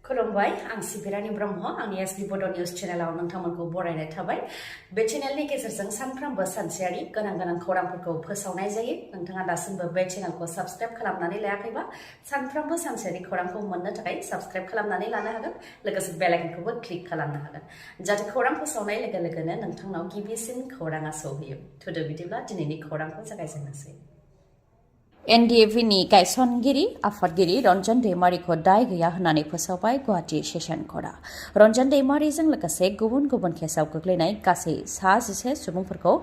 खुलुमबाय आं सिबि रानि ब्रह्म आंनि एसबि बड' निउज चेनेलाव नोंथांमोनखौ बरायनाय थाबाय बे चेनेलनि गेजेरजों सानफ्रोमबो सानसेयारि गोनां खौरांफोरखौ फोसावनाय जायो नोंथाङा दासिमबो बे चेनेलखौ साबस्क्राइब खालामनानै लायाखैबा सानफ्रोमबो सानसेयारि खौरांखौ मोननो थाखाय साबस्क्राइब खालामनानै लानो हागोन लोगोसे बेल आइकनखौबो क्लिक खालामनो हागोन जाहाथे खौरां फोसावनाय लोगो लोगोनो नोंथांनाव गिबिसिन खौराङा सौहैयो थुदो बिदिब्ला दिनैनि खौरांखौ जागायजेननोसै एनडिएफनि गायसनगिरि आफादगिरि रन्जन दैमारिखौ दाय गैया होननानै फोसावबाय गुवाहाटी सेसन कर्टआ रन्जन दैमारिजों लोगोसे गुबुन गुबुन केसआव गोग्लैनाय गासै 16 सुबुंफोरखौ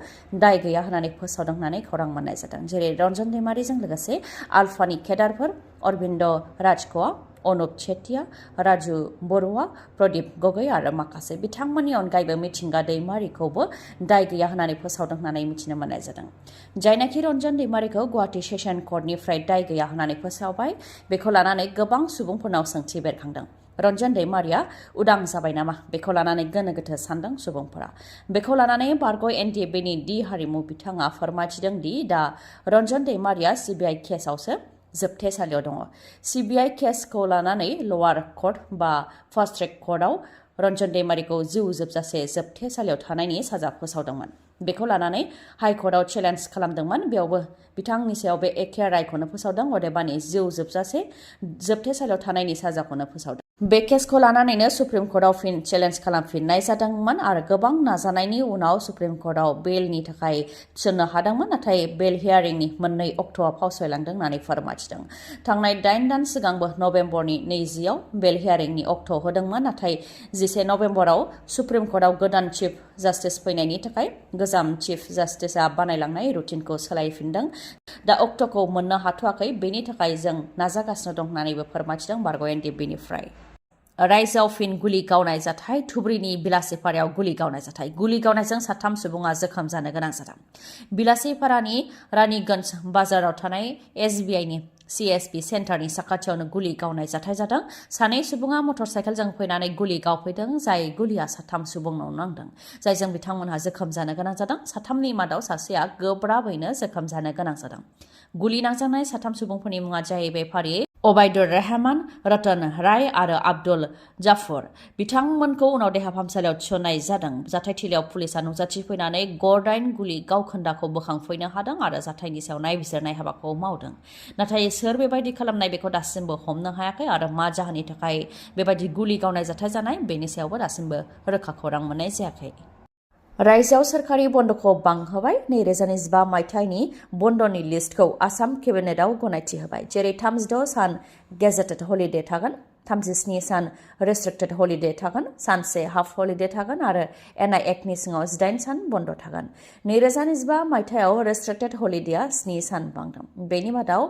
दाय गैया होननानै फोसावदों होननानै खौरां मोननाय जादों जेरै रन्जन दैमारिजों लोगोसे आलफानि केडारफोर अरबिन्द राजख'आ अनुप चेटिया राजु बरुवा प्रदीप गगৈ आरो माखासे बिथांमोननि अनगायैबो मिथिंगा दैमारिखौबो दाय गैया होननानै फोसावदों होननानै मिथिनो मोननाय जादों जायनाखि रन्जन दैमारिखौ गुवाहाटी सेसन कर्टनिफ्राय दाय गैया होननानै फोसावबाय बेखौ लानानै गोबां सुबुंफोरनाव सोंथि बेरखांदों रन्जन दैमारिया उदां जाबाय नामा बेखौ लानानै गोनो गोथो सानदों सुबुंफोरा बेखौ लानानै बारग' एनडिएफनि डि हारिमु बिथाङा फोरमायथिदों दि दा रन्जन दैमारिया सिबिआइ केसआवसो जोबथेसालियाव दङ सिबिआइ केसखौ लानानै लवार कर्ट बा फार्स्ट ट्रेक कर्टआव रन्जन दैमारिखौ जिउ जोबजासे जोबथेसालियाव थानायनि साजा फोसावदोंमोन बेखौ लानानै हाइकर्टआव चेलेन्ज खालामदोंमोन बेयावबो बिथांनि सायाव बे एखे रायखौनो फोसावदों अदेबानि जिउ जोबजासे जोबथेसालियाव थानायनि साजाखौनो फोसावदों बे केसखौ लानानैनो सुप्रिम कर्टआव फिन चेलेन्ज खालामफिननाय जादोंमोन आरो गोबां नाजानायनि उनाव सुप्रिम कर्टआव बेलनि थाखाय थिसननो हादोंमोन नाथाय बेल हियारिंनि 2 अक्ट'आव फावसयलांदों होननानै फोरमायथिदों थांनाय 8 दान सिगांबो नभेम्बरनि 20आव बेल हियारिंनि अक्ट' होदोंमोन नाथाय 11 नभेम्बराव सुप्रिम कर्टआव गोदान चिफ जास्टिस फैनायनि थाखाय गोजाम चिफ जास्टिसआ बानायलांनाय रुटिनखौ सोलायफिनदों दा अक्ट'खौ मोननो हाथ'वाखै बेनि थाखाय जों नाजागासिनो दं होननानैबो फोरमायथिदों बारग' एनडिएफनिफ्राय रायजोआव फिन गुलि गावनाय जाथाय धुबुरीनि बिलासिपारायाव गुलि गावनाय जाथाय गुलि गावनायजों 3 सुबुङा जोखोम जानो गोनां जादों बिलासिपारानि रानीगन्ज बाजाराव थानाय एसबिआइनि सीएसपी सेन्टारनि साखाथियावनो गुलि गावनाय जाथाय जादों 2 सुबुङा मटरसाइकेलजों फैनानै गुलि गावफैदों जाय गुलिया 3 सुबुंनाव नांदों जायजों बिथांमोनहा जोखोम जानो गोनां जादों 3नि मादाव सासेया गोब्राबैनो जोखोम जानो गोनां जादों गुलि नांजानाय 3 सुबुंफोरनि मुङा जाहैबाय फारियै अबायदुर रहमान रतन राय आरो आब्दुल जाफर बिथांमोनखौ उनाव देहा फाहामसालियाव थिसननाय जादों जाथायथिलियाव पुलिसा नुजाथि फैनानै गरदाइन गुलि गावखोन्दाखौ बोखांफैनो हादों आरो जाथायनि सायाव नायबिजिरनाय हाबाखौ मावदों नाथाय सोर बेबायदि खालामनाय बेखौ दासिमबो हमनो हायाखै आरो मा जाहोननि थाखाय बेबायदि गुलि गावनाय जाथाय जानाय बेनि सायावबो दासिमबो रोखा खौरां मोननाय जायाखै रायजोआव सोरखारि बन्द'खौ बांहोबाय 2025 मायथाइनि बन्द'नि लिस्टखौ आसाम केबिनेटआव गनायथि होबाय जेरै 36 सान गेजेटेड हलिडे थागोन 37 सान रेस्ट्रिक्टेड हलिडे थागोन सानसे हाफ हलिडे थागोन आरो एनआइ एक्टनि सिङाव 18 सान बन्द' थागोन 2025 मायथाइयाव रेस्ट्रिक्टेड हलिडेआ 7 सान बांदों बेनि मादाव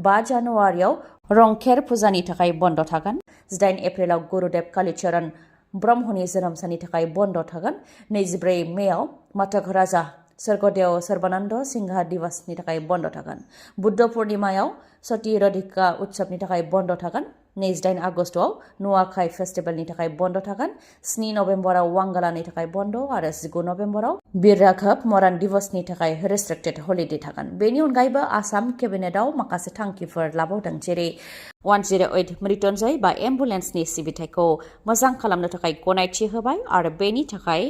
5 जानुवारियाव रंखेर फुजानि थाखाय बन्द' थागोन 18 एप्रिलाव गुरुदेब कालीचरण ब्रह्मनि जोनोम साननि थाखाय बन्द' थागोन 24 मेआव मातक राजा स्वर्गदेव सर्बानन्द सिंहा दिवसनि थाखाय बन्द' थागोन बुद्ध पूर्णिमायाव सती रधिका उत्सवनि थाखाय बन्द' थागोन 28 आगस्टआव नुवाखाई फेस्टिभेलनि थाखाय बन्द' थागोन 7 नभेम्बराव वांगालानि थाखाय बन्द' आरो 19 नभेम्बराव वीर राघव मरान दिवसनि थाखाय रेस्ट्रिक्टेड हलिडे थागोन बेनि अनगायैबो आसाम केबिनेटआव माखासे थांखिफोर लाबावदों जेरै 108 मृत्युंजय बा एम्बुलेन्सनि सिबिथायखौ मोजां खालामनो थाखाय गनायथि होबाय आरो बेनि थाखाय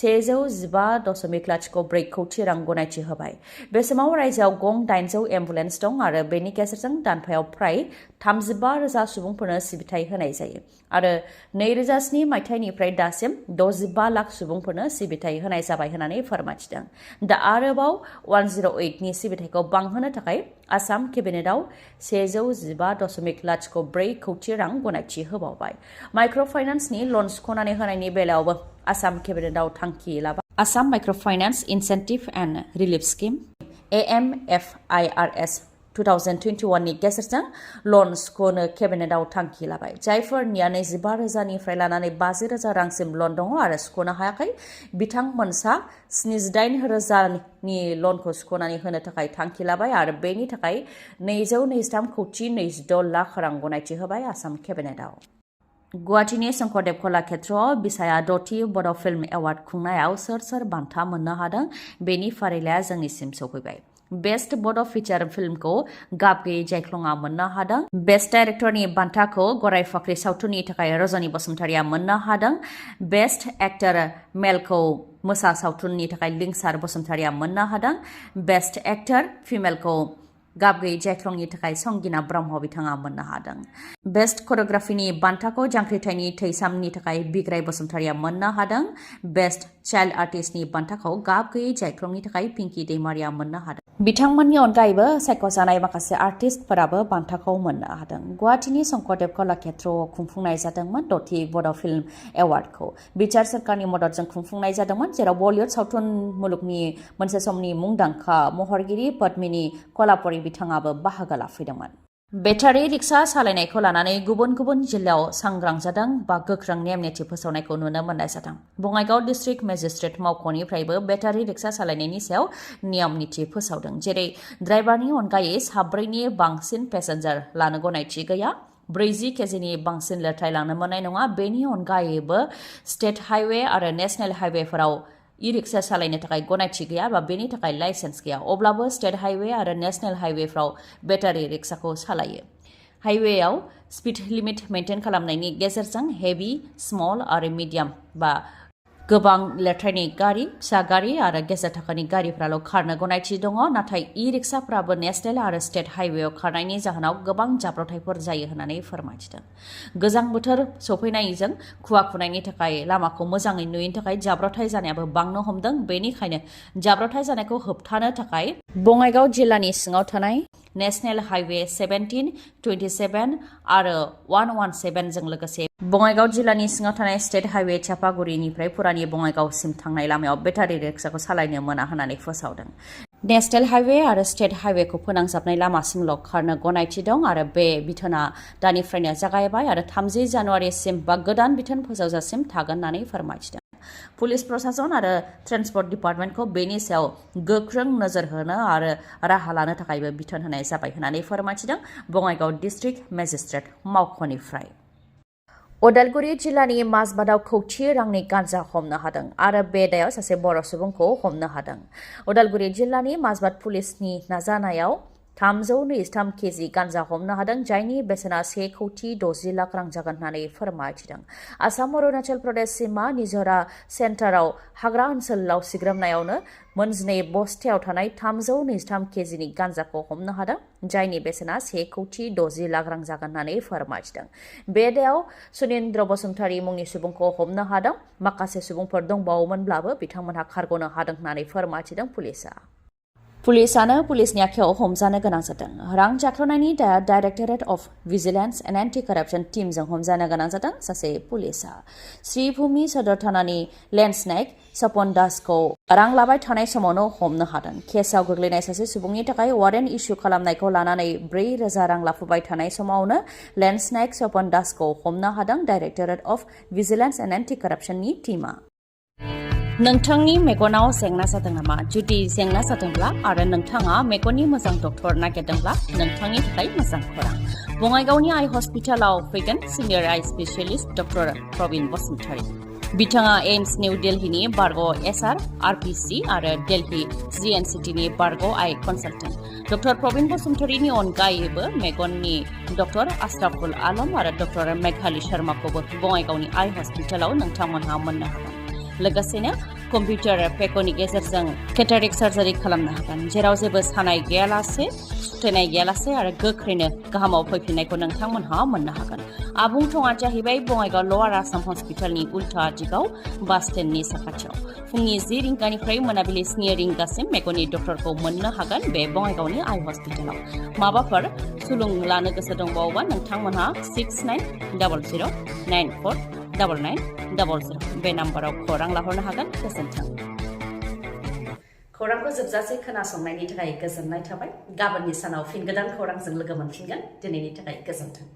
115.04 कौटि रां गनायथि होबाय बे समाव रायजोआव गं 800 एम्बुलेन्स दं आरो बेनि गेजेरजों दानफायाव फ्राय 35,000 सुबुंफोरनो सिबिथाय होनाय जायो आरो 2007 मायथाइनिफ्राय दासिम 65 लाख सुबुंफोरनो सिबिथाय होनाय जाबाय होननानै फोरमायथिदों दा आरोबाव 108नि सिबिथायखौ बांहोनो थाखाय आसाम केबिनेटआव 115.04 कौटि रां गनायथि होबावबाय माइक्र' फाइनान्सनि लन सुख'नानै होनायनि बेलायावबो आसाम केबिनेटआव थांखि लाबाय Assam micro' finance incentive and relief scheme AMFIRS 2021 नि गेजेरजों लन सुख'नो केबिनेटआव थांखि लाबाय जायफोरनिया 25,000निफ्राय लानानै 50,000 रांसिम लन दङ आरो सुख'नो हायाखै बिथांमोनसा 78,000नि लनखौ सुख'नानै होनो थाखाय थांखि लाबाय आरो बेनि थाखाय 223 कौटि 26 लाख रां गनायथि होबाय आसाम केबिनेटआव गुवाहाटीनि शंकरदेव कलाक्षेत्रआव बिसाया 6थि बड' फिल्म एवार्ड खुंनायाव सोर बान्था मोननो हादों बेनि फारिलाइया जोंनिसिम सौफैबाय बेस्ट बड' फिचार फिल्मखौ गाब गैयै जायख्लङा मोननो हादों। बेस्ट डाइरेक्टरनि बान्थाखौ गराय फाख्रि सावथुननि थाखाय रजनी बसुमतारिया मोननो हादों। बेस्ट एक्टर मेलखौ मोसा सावथुननि थाखाय लिंसार बसुमतारिया मोननो हादों। बेस्ट एक्टर फिमेलखौ गाब गैयै जायख्लंनि थाखाय संगिना ब्रह्म बिथाङा मोननो हादों। बेस्ट करिय'ग्राफिनि बान्थाखौ जांख्रिथायनि थैसामनि थाखाय बिग्राय बसुमतारिया मोननो हादों। बेस्ट चाइल्ड आर्टिस्टनि बान्थाखौ गाब गैयै जायख्लंनि थाखाय पिंकी दैमारिया मोननो हादों। बिथांमोननि अनगायैबो सायख'जानाय माखासे आर्टिस्टफोराबो बान्थाखौ मोननो हादों। गुवाहाटीनि शंकरदेव कलाक्षेत्रआव खुंफुंनाय जादोंमोन दथि बड' फिल्म एवार्डखौ बिटिआर सोरखारनि मददजों खुंफुंनाय जादोंमोन, जेराव बलिउड सावथुन मुलुगनि मोनसे समनि मुंदांखा महरगिरि पद्मिनी कलापरी बिथाङाबो बाहागो लाफैदोंमोन। बेटारि रिक्सा सालायनायखौ लानानै गुबुन गुबुन जिल्लायाव सांग्रां जादों बा गोख्रों नेम निथि फोसावनायखौ नुनो मोननाय जादों। बङाइगाव डिस्ट्रिक्ट मेजिस्ट्रेट मावख'निफ्रायबो बेटारि रिक्सा सालायनायनि सायाव नियम निथि फोसावदों, जेरै ड्राइभारनि अनगायै 4नि बांसिन पेसेन्जार लानो गनायथि गैया, 40 केजिनि बांसिन लिरथाय लांनो मोननाय नङा। बेनि अनगायैबो स्टेट हाइवे आरो नेशनेल हाइवेफोराव ई-रिक्सा सालायनो थाखाय गनायथि गैया बा बेनि थाखाय लाइसेन्स गैया, अब्लाबो स्टेट हाइवे आरो नेशनेल हाइवेफ्राव बेटारि रिक्साखौ सालायो। हाइवेआव स्पिड लिमिट मेंटेन खालामनायनि गेजेरजों हेभि, स्मल आरो मिडियाम बा गोबां लिरथायनि गारि, फिसा गारि आरो गेजेर थाखोनि गारिफ्राल' खारनो गनायथि दङ। नाथाय ई-रिक्साफ्राबो नेशनेल आरो स्टेट हाइवेआव खारनायनि जाहोनाव गोबां जाब्रबथायफोर जायो होननानै फोरमायथिदों। गोजां बोथोर सफैनायजों खुवा खुनायनि थाखाय लामाखौ मोजाङै नुयैनि थाखाय जाब्रबथाय जानायाबो बांनो हमदों। बेनिखायनो जाब्रबथाय जानायखौ होबथानो थाखाय बङाइगाव जिल्लानि सिङाव थानाय नेशनेल हाइवे 17, 27 आरो 117 जों लोगोसे बङाइगाव जिल्लानि सिङाव थानाय स्टेट हाइवे चापागुरिनिफ्राय पुरानि बङाइगावसिम थांनाय लामायाव बेटारि रिक्साखौ सालायनो मोना होननानै फोसावदों। नेशनेल हाइवे आरो स्टेट हाइवेखौ फोनांजाबनाय लामासिमल' खारनो गनायथि दं आरो बे बिथोना दानिफ्रायनो जागायबाय आरो 30 जानुवारिसिम बा गोदान बिथोन फोसावजासिम थागोन होननानै फोरमायथिदों। पुलिस प्रशासन आरो ट्रेन्सपर्ट डिपार्टमेन्टखौ बेनि सायाव गोख्रों नोजोर होनो आरो राहा लानो थाखायबो बिथोन होनाय जाबाय होननानै फोरमायथिदों बङाइगाव डिस्ट्रिक्ट मेजिस्ट्रेट मावख'निफ्राय। उदालगुरि जिल्लानि माजबादाव कौटि रांनि गान्जा हमनो हादों आरो बे दायाव सासे बर' सुबुंखौ हमनो हादों। उदालगुरि जिल्लानि माजबाद पुलिसनि नाजानायाव 323 केजि गान्जा हमनो हादों, जायनि बेसेना 1,60,60,000,000 रां जागोन होननानै फोरमायथिदों। आसाम अरुणाचल प्रदेश सिमा निजरा सेन्टाराव हाग्रा ओनसोलाव सिग्रोमनायावनो मोनजिनै बस्थायाव थानाय 323 केजिनि गान्जाखौ हमनो हादों, जायनि बेसेना 1,60,60,000,000 रां जागोन होननानै फोरमायथिदों। बे दायाव सुनिन्द्र बसुमतारी मुंनि सुबुंखौ हमनो हादों। माखासे सुबुंफोर दंबावोमोनब्लाबो बिथांमोनहा खारग'नो हादों होननानै फोरमायथिदों पुलिसआ। पुलिसआनो पुलिसनि आखायाव हमजानो गोनां जादों। रां जाख्ल'नायनि दाया directorate of vigilance and anti कराप्सन टीमजों हमजानो गोनां जादों सासे पुलिसआ। श्रीभूमि सदर थानानि लेन्डस्नेक सपन दासखौ रां लाबाय थानाय समावनो हमनो हादों। केसआव गोग्लैनाय सासे सुबुंनि थाखाय वारेन्ट इस्यु खालामनायखौ लानानै 4,000 रां लाफुबाय थानाय समावनो लेन्डस्नेक सपन दासखौ हमनो हादों directorate of vigilance and anti कराप्सननि टीमआ। नोंथांनि मेगनाव जेंना जादों नामा? जुदि जेंना जादोंब्ला आरो नोंथाङा मेगननि मोजां डक्टर नागिरदोंब्ला नोंथांनि थाखाय मोजां खौरां। बङाइगावनि आइ हस्पिटालाव फैगोन सिनियर आइ स्पेशलिस्ट डक्टर प्रबिन बसुमतारी। बिथाङा एम्स निउ दिल्लीनि बारग' एसआर आरपिसि आरो दिल्ली जिएनसिटिनि बारग' आइ कनसालटेन्ट। डक्टर प्रबिन बसुमतारीनि अनगायैबो मेगननि डक्टर आशराफुल आलम आरो डक्टर मेघाली शर्माखौबो बङाइगावनि आइ हस्पिटालाव नोंथांमोनहा मोननो हागोन। लोगोसेनो कम्पिउटार पेकनि गेजेरजों केटारेक सार्जारि खालामनो हागोन, जेराव जेबो सानाय गैयालासे, सुथेनाय गैयालासे आरो गोख्रैनो गाहामाव फैफिननायखौ नोंथांमोनहा मोननो हागोन। आबुं थङा जाहैबाय बङाइगाव लवार आसाम हस्पिटालनि उल्था दिगाव बास स्टेन्डनि साखाथियाव। फुंनि 10 रिंगानिफ्राय मोनाबिलि 3 रिंगासिम मेगननि डक्टरखौ मोननो हागोन बे बङाइगावनि आइ हस्पिटालाव। माबाफोर सुलुं लानो गोसो दंबावोबा नोंथांमोनहा 6900949900 बे नाम्बाराव खौरां लाहरनो हागोन। गोजोन्थों। खौरांखौ जोबजासे खोनासंनायनि थाखाय गोजोननाय थाबाय। गाबोननि सानाव फिन गोदान खौरांजों लोगो मोनफिनगोन। दिनैनि थाखाय गोजोन्थों।